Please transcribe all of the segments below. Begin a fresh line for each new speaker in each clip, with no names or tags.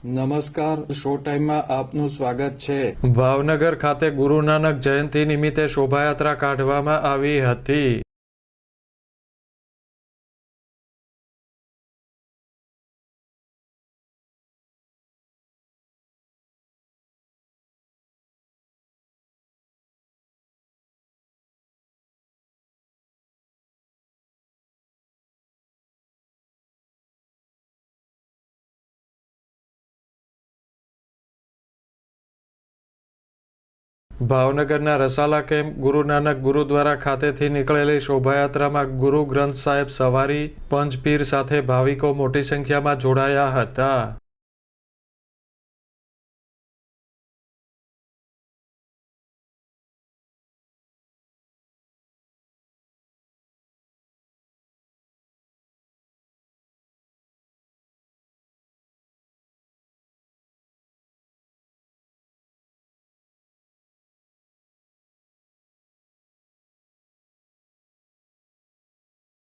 નમસ્કાર, શો ટાઈમમાં આપનું સ્વાગત છે।
ભાવનગર ખાતે ગુરુ નાનક જયંતિ નિમિત્તે શોભાયાત્રા કાઢવામાં આવી હતી। ભાવનગરના રસાલા કેમ્પ ગુરુ નાનક ગુરુદ્વારા ખાતેથી નીકળેલી શોભાયાત્રામાં ગુરુ ગ્રંથ સાહેબ સવારી પંચપીર સાથે ભાવિકો મોટી સંખ્યામાં જોડાયા હતા।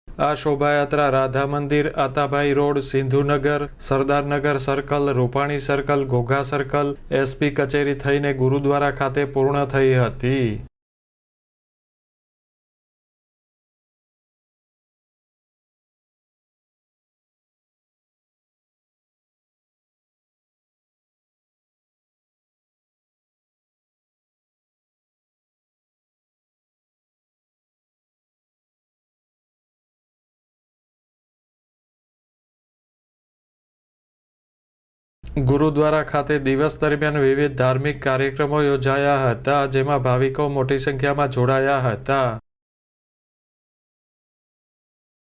આ શોભાયાત્રા રાધા મંદિર, Atabhai road, Sindhunagar, Sardarnagar circle, Rupani circle, Ghogha circle, SP કચેરી થઈને ગુરુદ્વારા ખાતે પૂર્ણ થઈ હતી। ગુરુદ્વારા ખાતે દિવસ દરમિયાન વિવિધ ધાર્મિક કાર્યક્રમો યોજાયા હતા, જેમાં ભાવિકો મોટી સંખ્યામાં જોડાયા હતા।